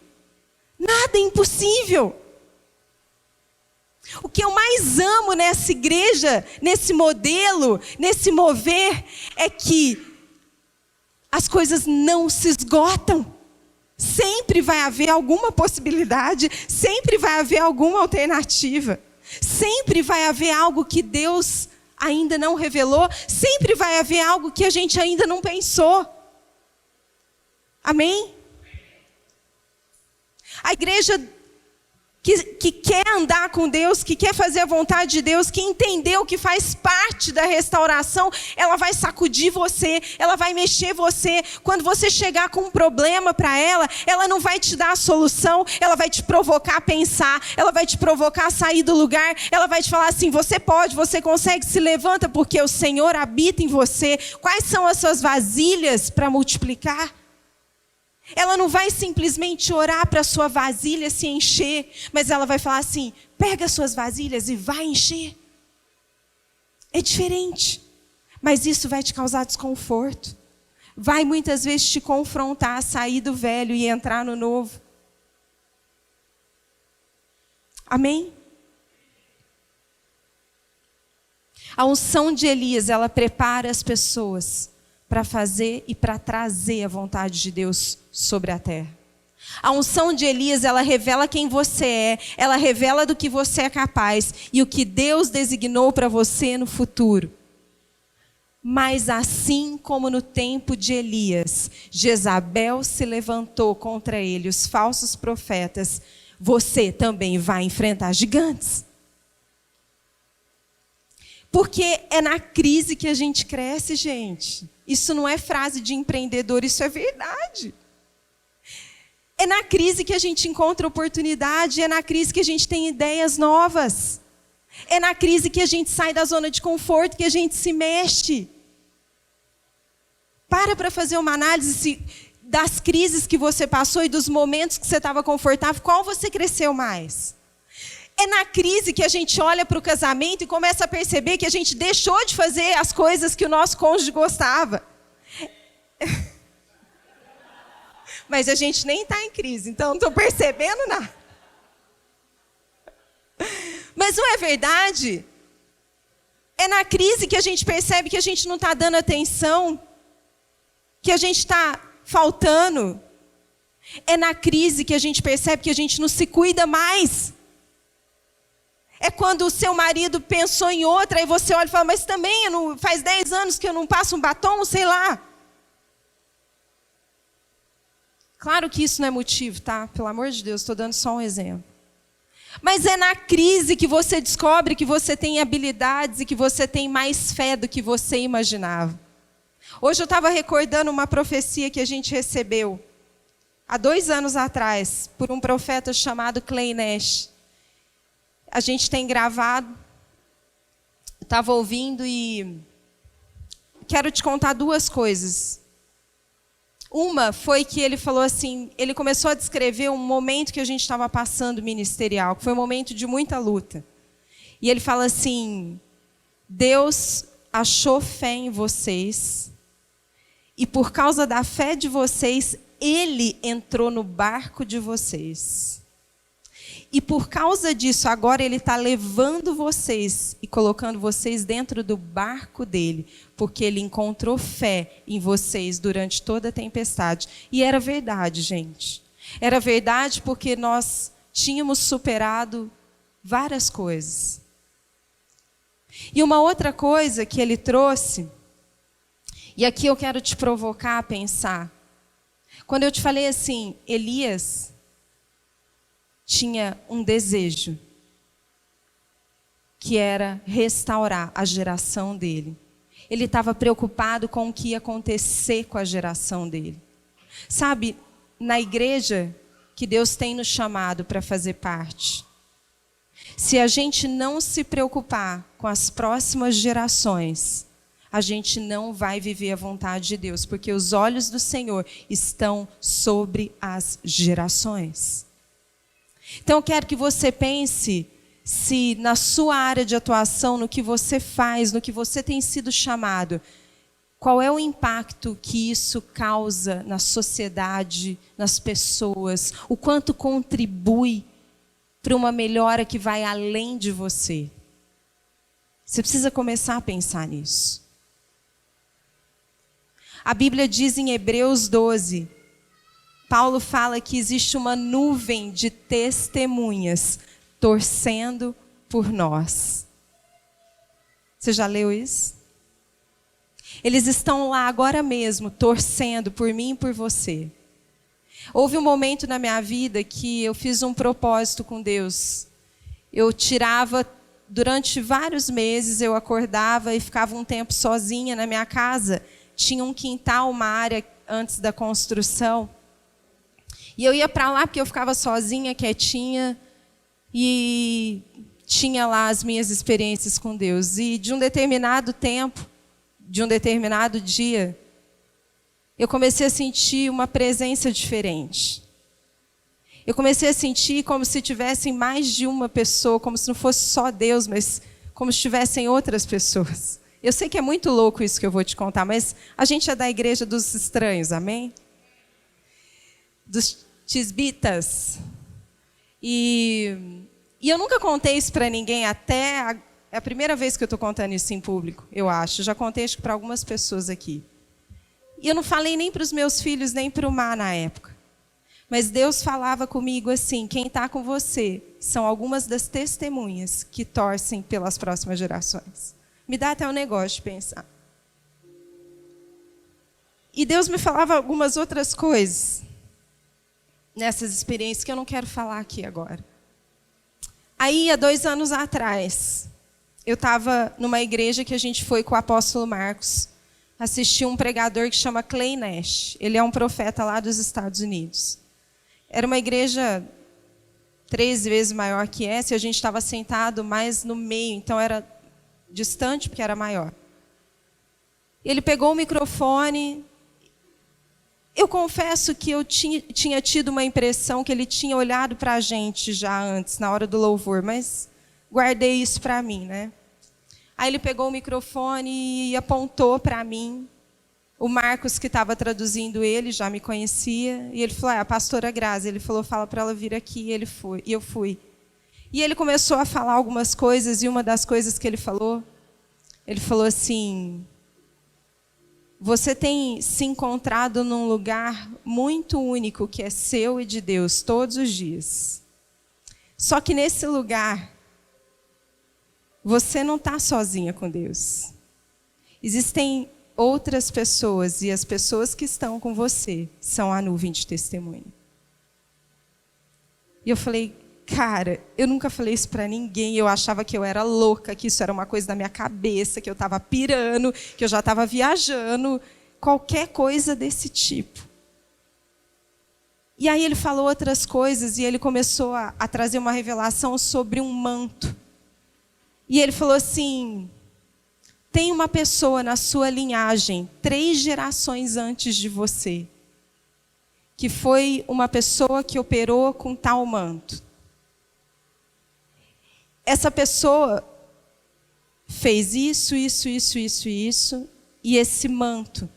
Nada é impossível. O que eu mais amo nessa igreja, nesse modelo, nesse mover, é que as coisas não se esgotam. Sempre vai haver alguma possibilidade, sempre vai haver alguma alternativa, sempre vai haver algo que Deus ainda não revelou, sempre vai haver algo que a gente ainda não pensou. Amém? A igreja que quer andar com Deus, que quer fazer a vontade de Deus, que entendeu que faz parte da restauração, ela vai sacudir você, ela vai mexer você. Quando você chegar com um problema para ela não vai te dar a solução, ela vai te provocar a pensar, ela vai te provocar a sair do lugar, ela vai te falar assim, você pode, você consegue, se levanta porque o Senhor habita em você. Quais são as suas vasilhas para multiplicar? Ela não vai simplesmente orar para a sua vasilha se encher, mas ela vai falar assim, pega as suas vasilhas e vai encher. É diferente, mas isso vai te causar desconforto. Vai muitas vezes te confrontar a sair do velho e entrar no novo. Amém? A unção de Elias, ela prepara as pessoas para fazer e para trazer a vontade de Deus sobre a terra. A unção de Elias, ela revela quem você é, ela revela do que você é capaz e o que Deus designou para você no futuro. Mas assim como no tempo de Elias, Jezabel se levantou contra ele, os falsos profetas, você também vai enfrentar gigantes. Porque é na crise que a gente cresce, gente. Isso não é frase de empreendedor, isso é verdade. É na crise que a gente encontra oportunidade, é na crise que a gente tem ideias novas. É na crise que a gente sai da zona de conforto, que a gente se mexe. Para fazer uma análise das crises que você passou e dos momentos que você estava confortável, qual você cresceu mais? É na crise que a gente olha para o casamento e começa a perceber que a gente deixou de fazer as coisas que o nosso cônjuge gostava. Mas a gente nem está em crise, então não estou percebendo nada. Mas não é verdade? É na crise que a gente percebe que a gente não está dando atenção, que a gente está faltando. É na crise que a gente percebe que a gente não se cuida mais. É quando o seu marido pensou em outra, e você olha e fala, mas também faz 10 anos que eu não passo um batom, sei lá. Claro que isso não é motivo, tá? Pelo amor de Deus, estou dando só um exemplo. Mas é na crise que você descobre que você tem habilidades e que você tem mais fé do que você imaginava. Hoje eu estava recordando uma profecia que a gente recebeu há 2 anos atrás, por um profeta chamado Clay Nash. A gente tem gravado, estava ouvindo e quero te contar 2 coisas. Uma foi que ele falou assim, ele começou a descrever um momento que a gente estava passando ministerial, que foi um momento de muita luta. E ele fala assim, Deus achou fé em vocês, e por causa da fé de vocês, Ele entrou no barco de vocês. E por causa disso, agora Ele está levando vocês e colocando vocês dentro do barco dele, porque Ele encontrou fé em vocês durante toda a tempestade. E era verdade, gente. Era verdade porque nós tínhamos superado várias coisas. E uma outra coisa que Ele trouxe, e aqui eu quero te provocar a pensar. Quando eu te falei assim, Elias tinha um desejo, que era restaurar a geração dele. Ele estava preocupado com o que ia acontecer com a geração dele. Sabe, na igreja que Deus tem nos chamado para fazer parte, se a gente não se preocupar com as próximas gerações, a gente não vai viver a vontade de Deus, porque os olhos do Senhor estão sobre as gerações. Então eu quero que você pense se na sua área de atuação, no que você faz, no que você tem sido chamado, qual é o impacto que isso causa na sociedade, nas pessoas, o quanto contribui para uma melhora que vai além de você. Você precisa começar a pensar nisso. A Bíblia diz em Hebreus 12, Paulo fala que existe uma nuvem de testemunhas torcendo por nós. Você já leu isso? Eles estão lá agora mesmo, torcendo por mim e por você. Houve um momento na minha vida que eu fiz um propósito com Deus. Eu tirava, durante vários meses, eu acordava e ficava um tempo sozinha na minha casa. Tinha um quintal, uma área antes da construção. E eu ia para lá porque eu ficava sozinha, quietinha, e tinha lá as minhas experiências com Deus. E de um determinado tempo, de um determinado dia, eu comecei a sentir uma presença diferente. Eu comecei a sentir como se tivessem mais de uma pessoa, como se não fosse só Deus, mas como se tivessem outras pessoas. Eu sei que é muito louco isso que eu vou te contar, mas a gente é da igreja dos estranhos, amém? Dos tisbitas. E eu nunca contei isso para ninguém, até é a primeira vez que eu estou contando isso em público, eu acho. Já contei acho que para algumas pessoas aqui. E eu não falei nem para os meus filhos, nem para o Mar na época. Mas Deus falava comigo assim, quem está com você são algumas das testemunhas que torcem pelas próximas gerações. Me dá até um negócio de pensar. E Deus me falava algumas outras coisas. nessas experiências que eu não quero falar aqui agora. Aí, há 2 anos atrás, eu estava numa igreja que a gente foi com o apóstolo Marcos, assistir um pregador que chama Clay Nash. Ele é um profeta lá dos Estados Unidos. Era uma igreja 3 vezes maior que essa, e a gente estava sentado mais no meio, então era distante porque era maior. Ele pegou o microfone. Eu confesso que eu tinha tido uma impressão que ele tinha olhado para a gente já antes, na hora do louvor, mas guardei isso para mim, né? Aí ele pegou o microfone e apontou para mim. O Marcos, que estava traduzindo ele, já me conhecia, e ele falou: a pastora Grazi. Ele falou: fala para ela vir aqui. E eu fui. E ele começou a falar algumas coisas, e uma das coisas que ele falou assim: você tem se encontrado num lugar muito único, que é seu e de Deus, todos os dias. Só que nesse lugar, você não está sozinha com Deus. Existem outras pessoas, e as pessoas que estão com você são a nuvem de testemunho. E eu falei: cara, eu nunca falei isso para ninguém. Eu achava que eu era louca, que isso era uma coisa da minha cabeça, que eu estava pirando, que eu já estava viajando, qualquer coisa desse tipo. E aí ele falou outras coisas, e ele começou a trazer uma revelação sobre um manto. E ele falou assim: tem uma pessoa na sua linhagem, 3 gerações antes de você, que foi uma pessoa que operou com tal manto. Essa pessoa fez isso, e esse manto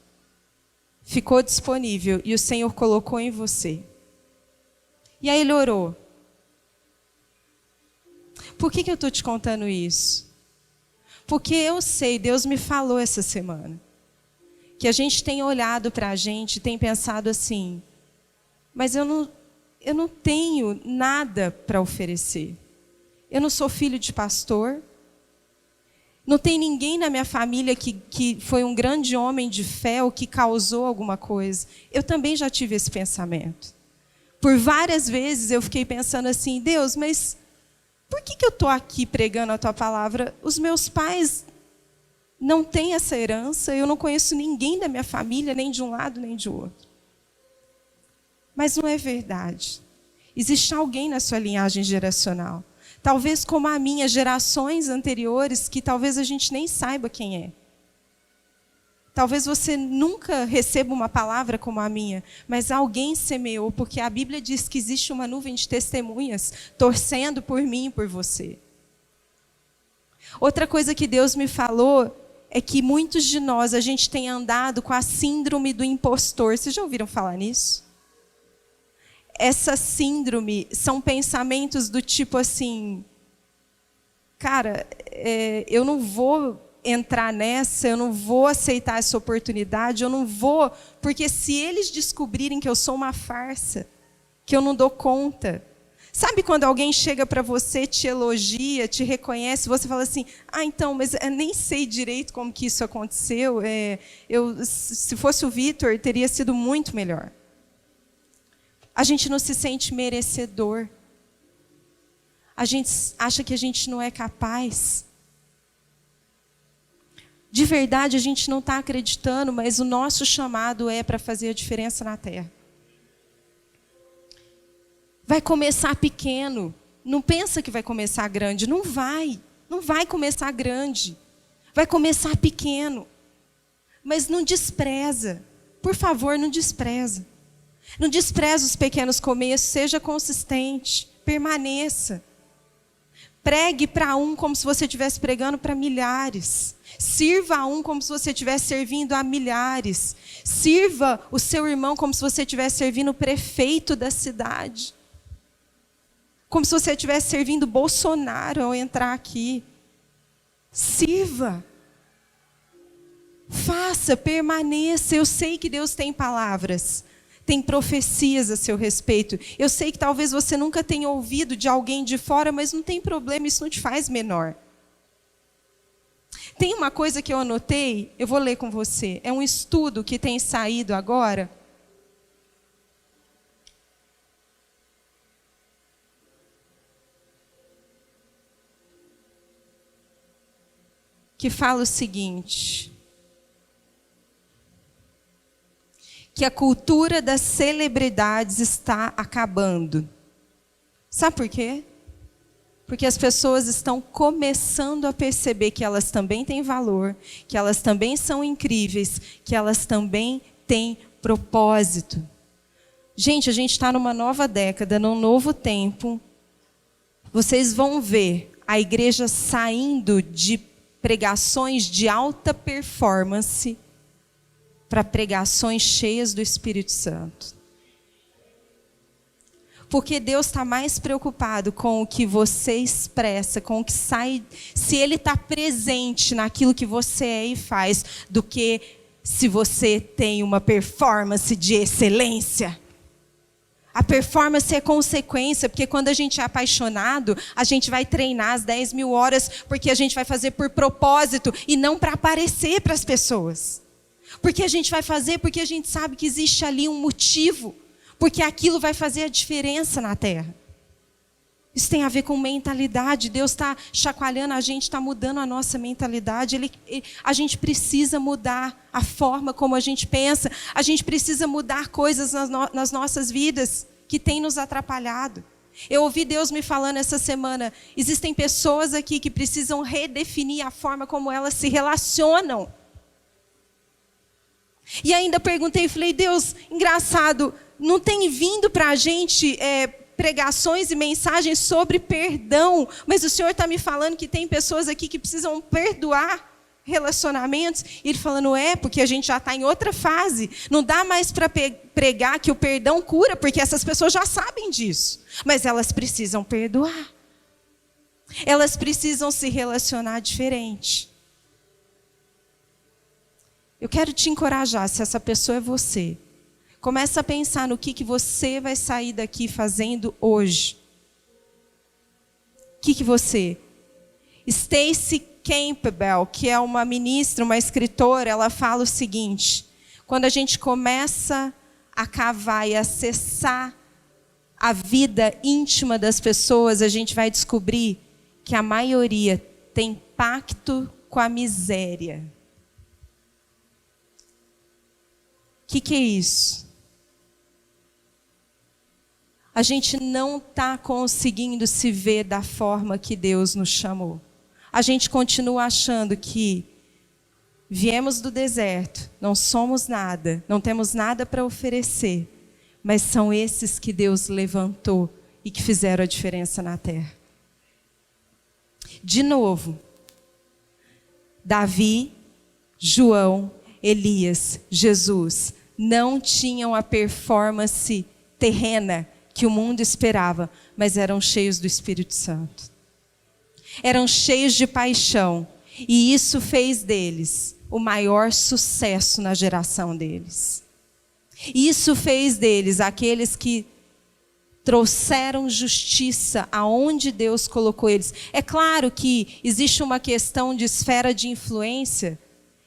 ficou disponível, e o Senhor colocou em você. E aí ele orou. Por que eu estou te contando isso? Porque eu sei, Deus me falou essa semana, que a gente tem olhado para a gente, tem pensado assim: mas eu não tenho nada para oferecer. Eu não sou filho de pastor. Não tem ninguém na minha família que foi um grande homem de fé ou que causou alguma coisa. Eu também já tive esse pensamento. Por várias vezes eu fiquei pensando assim: Deus, mas por que eu estou aqui pregando a tua palavra? Os meus pais não têm essa herança, eu não conheço ninguém da minha família, nem de um lado nem de outro. Mas não é verdade. Existe alguém na sua linhagem geracional. Talvez como a minha, gerações anteriores, que talvez a gente nem saiba quem é. Talvez você nunca receba uma palavra como a minha, mas alguém semeou, porque a Bíblia diz que existe uma nuvem de testemunhas torcendo por mim e por você. Outra coisa que Deus me falou é que muitos de nós, a gente tem andado com a síndrome do impostor. Vocês já ouviram falar nisso? Essa síndrome são pensamentos do tipo assim: cara, eu não vou entrar nessa, eu não vou aceitar essa oportunidade, eu não vou, porque se eles descobrirem que eu sou uma farsa, que eu não dou conta. Sabe quando alguém chega para você, te elogia, te reconhece, você fala assim: então, mas eu nem sei direito como que isso aconteceu, se fosse o Vitor, teria sido muito melhor. A gente não se sente merecedor. A gente acha que a gente não é capaz. De verdade, a gente não está acreditando, mas o nosso chamado é para fazer a diferença na terra. Vai começar pequeno. Não pensa que vai começar grande. Não vai. Não vai começar grande. Vai começar pequeno. Mas não despreza. Por favor, não despreza. Não despreza os pequenos começos. Seja consistente. Permaneça. Pregue para um como se você estivesse pregando para milhares. Sirva a um como se você estivesse servindo a milhares. Sirva o seu irmão como se você estivesse servindo o prefeito da cidade. Como se você estivesse servindo Bolsonaro ao entrar aqui. Sirva. Faça, permaneça. Eu sei que Deus tem palavras. Tem profecias a seu respeito. Eu sei que talvez você nunca tenha ouvido de alguém de fora, mas não tem problema, isso não te faz menor. Tem uma coisa que eu anotei, eu vou ler com você. É um estudo que tem saído agora. que fala o seguinte: que a cultura das celebridades está acabando. Sabe por quê? Porque as pessoas estão começando a perceber que elas também têm valor, que elas também são incríveis, que elas também têm propósito. Gente, a gente está numa nova década, num novo tempo. Vocês vão ver a igreja saindo de pregações de alta performance para pregações cheias do Espírito Santo. Porque Deus está mais preocupado com o que você expressa, com o que sai, se Ele está presente naquilo que você é e faz, do que se você tem uma performance de excelência. A performance é consequência, porque quando a gente é apaixonado, a gente vai treinar as 10 mil horas, porque a gente vai fazer por propósito e não para aparecer para as pessoas. Porque a gente vai fazer porque a gente sabe que existe ali um motivo, porque aquilo vai fazer a diferença na terra. Isso tem a ver com mentalidade. Deus está chacoalhando a gente, está mudando a nossa mentalidade. A gente precisa mudar a forma como a gente pensa. A gente precisa mudar coisas nas nossas vidas que têm nos atrapalhado. Eu ouvi Deus me falando essa semana, existem pessoas aqui que precisam redefinir a forma como elas se relacionam. E ainda perguntei, falei, Deus, engraçado, não tem vindo para a gente pregações e mensagens sobre perdão, mas o Senhor está me falando que tem pessoas aqui que precisam perdoar relacionamentos. E Ele falando, porque a gente já está em outra fase. Não dá mais para pregar que o perdão cura, porque essas pessoas já sabem disso. Mas elas precisam perdoar. Elas precisam se relacionar diferente. Eu quero te encorajar, se essa pessoa é você. Começa a pensar no que você vai sair daqui fazendo hoje. O que você... Stacy Campbell, que é uma ministra, uma escritora, ela fala o seguinte: quando a gente começa a cavar e acessar a vida íntima das pessoas, a gente vai descobrir que a maioria tem pacto com a miséria. O que é isso? A gente não está conseguindo se ver da forma que Deus nos chamou. A gente continua achando que viemos do deserto, não somos nada, não temos nada para oferecer, mas são esses que Deus levantou e que fizeram a diferença na terra. De novo, Davi, João, Elias, Jesus não tinham a performance terrena que o mundo esperava, mas eram cheios do Espírito Santo. Eram cheios de paixão. E isso fez deles o maior sucesso na geração deles. Isso fez deles aqueles que trouxeram justiça aonde Deus colocou eles. É claro que existe uma questão de esfera de influência.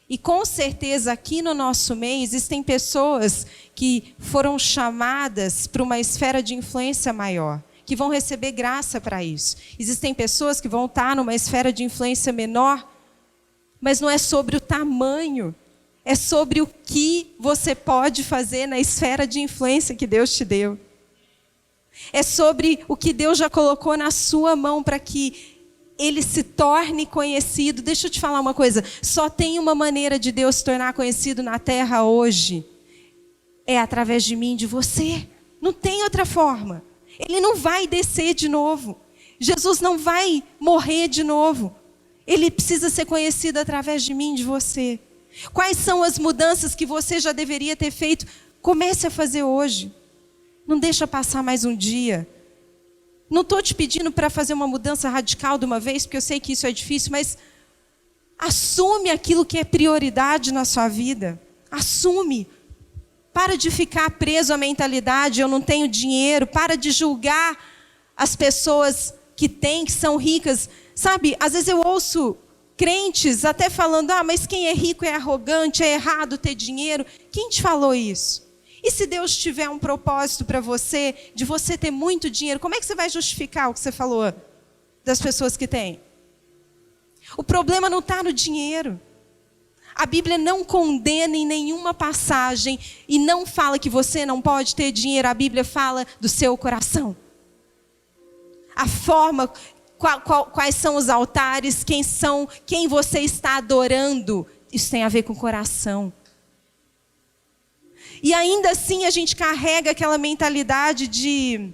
E com certeza aqui no nosso meio existem pessoas que foram chamadas para uma esfera de influência maior, que vão receber graça para isso. Existem pessoas que vão estar numa esfera de influência menor, mas não é sobre o tamanho, é sobre o que você pode fazer na esfera de influência que Deus te deu. É sobre o que Deus já colocou na sua mão para que Ele se torne conhecido. Deixa eu te falar uma coisa, só tem uma maneira de Deus se tornar conhecido na terra hoje, é através de mim, de você. Não tem outra forma. Ele não vai descer de novo. Jesus não vai morrer de novo. Ele precisa ser conhecido através de mim, de você. Quais são as mudanças que você já deveria ter feito? Comece a fazer hoje. Não deixa passar mais um dia. Não estou te pedindo para fazer uma mudança radical de uma vez, porque eu sei que isso é difícil, mas assume aquilo que é prioridade na sua vida. Assume. Para de ficar preso à mentalidade, eu não tenho dinheiro. Para de julgar as pessoas que têm, que são ricas. Sabe, às vezes eu ouço crentes até falando, mas quem é rico é arrogante, é errado ter dinheiro. Quem te falou isso? E se Deus tiver um propósito para você, de você ter muito dinheiro, como é que você vai justificar o que você falou das pessoas que têm? O problema não está no dinheiro. A Bíblia não condena em nenhuma passagem e não fala que você não pode ter dinheiro. A Bíblia fala do seu coração. A forma, quais são os altares, quem você está adorando. Isso tem a ver com o coração. E ainda assim a gente carrega aquela mentalidade de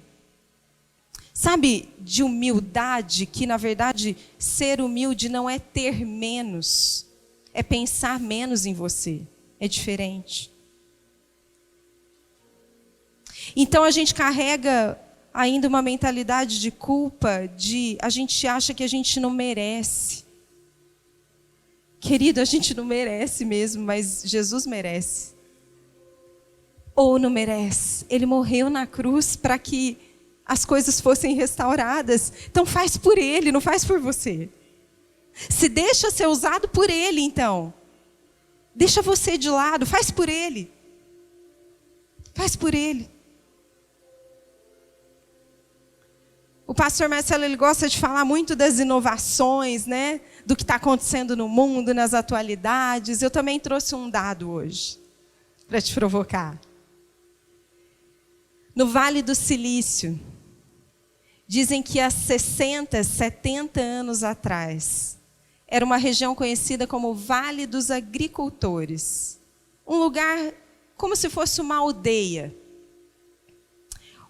humildade, que na verdade ser humilde não é ter menos. É pensar menos em você. É diferente. Então a gente carrega ainda uma mentalidade de culpa, a gente acha que a gente não merece. Querido, a gente não merece mesmo, mas Jesus merece. Ou não merece. Ele morreu na cruz para que as coisas fossem restauradas. Então faz por Ele, não faz por você. Se deixa ser usado por Ele, então. Deixa você de lado, faz por Ele. Faz por Ele. O pastor Marcelo, ele gosta de falar muito das inovações, né? Do que está acontecendo no mundo, nas atualidades. Eu também trouxe um dado hoje, para te provocar. No Vale do Silício, dizem que há 60, 70 anos atrás, era uma região conhecida como Vale dos Agricultores. Um lugar como se fosse uma aldeia.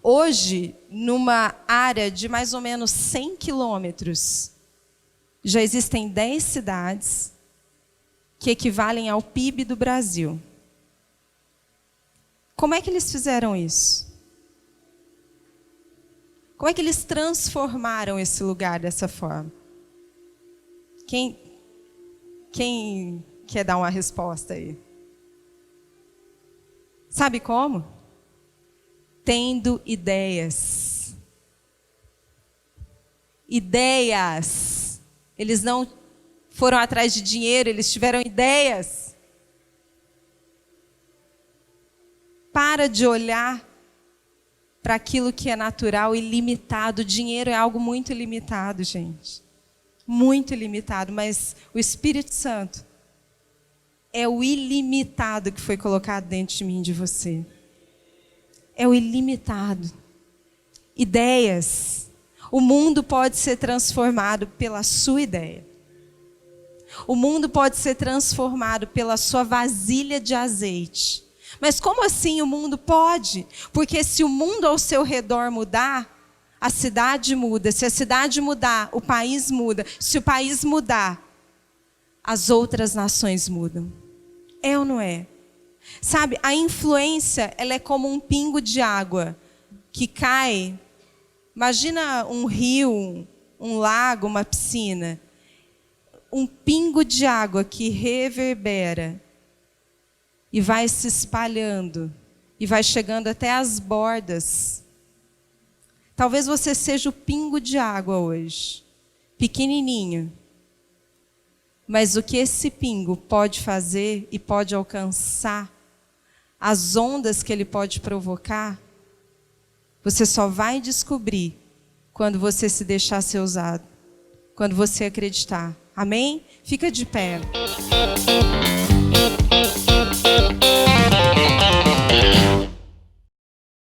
Hoje, numa área de mais ou menos 100 quilômetros, já existem 10 cidades que equivalem ao PIB do Brasil. Como é que eles fizeram isso? Como é que eles transformaram esse lugar dessa forma? Quem quer dar uma resposta aí? Sabe como? Tendo ideias. Ideias. Eles não foram atrás de dinheiro, eles tiveram ideias. Para de olhar para aquilo que é natural e limitado. O dinheiro é algo muito limitado, gente. Muito limitado, mas o Espírito Santo é o ilimitado que foi colocado dentro de mim e de você. É o ilimitado. Ideias. O mundo pode ser transformado pela sua ideia. O mundo pode ser transformado pela sua vasilha de azeite. Mas como assim o mundo pode? Porque se o mundo ao seu redor mudar, a cidade muda. Se a cidade mudar, o país muda. Se o país mudar, as outras nações mudam. É ou não é? Sabe, a influência, ela é como um pingo de água que cai. Imagina um rio, um lago, uma piscina. Um pingo de água que reverbera e vai se espalhando e vai chegando até as bordas. Talvez você seja o pingo de água hoje, pequenininho. Mas o que esse pingo pode fazer e pode alcançar, as ondas que ele pode provocar, você só vai descobrir quando você se deixar ser usado, quando você acreditar. Amém? Fica de pé.